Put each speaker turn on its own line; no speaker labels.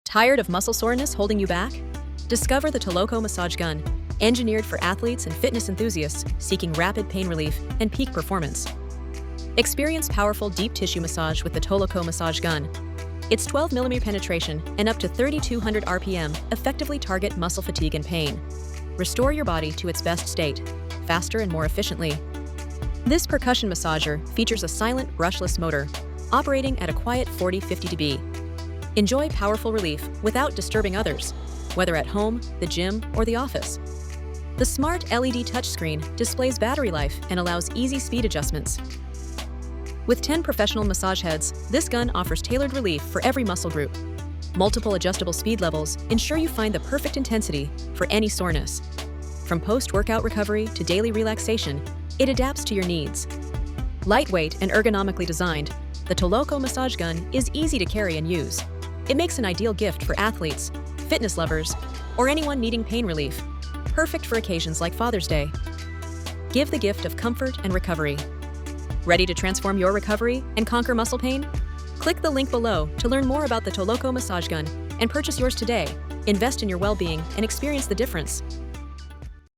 Tired of muscle soreness holding you back? Discover the Toloco massage gun, engineered for athletes and fitness enthusiasts seeking rapid pain relief and peak performance. Experience powerful deep tissue massage with the Toloco massage gun. Its 12mm penetration and up to 3,200 RPM effectively target muscle fatigue and pain. Restore your body to its best state, faster and more efficiently. This percussion massager features a silent, brushless motor, operating at a quiet 40-50 dB. Enjoy powerful relief without disturbing others, whether at home, the gym, or the office. The smart LED touchscreen displays battery life and allows easy speed adjustments. With 10 professional massage heads, this gun offers tailored relief for every muscle group. Multiple adjustable speed levels ensure you find the perfect intensity for any soreness. From post-workout recovery to daily relaxation, it adapts to your needs. Lightweight and ergonomically designed, the Toloco massage gun is easy to carry and use. It makes an ideal gift for athletes, fitness lovers, or anyone needing pain relief, perfect for occasions like Father's Day. Give the gift of comfort and recovery. Ready to transform your recovery and conquer muscle pain? Click the link below to learn more about the Toloco massage gun and purchase yours today. Invest in your well-being and experience the difference.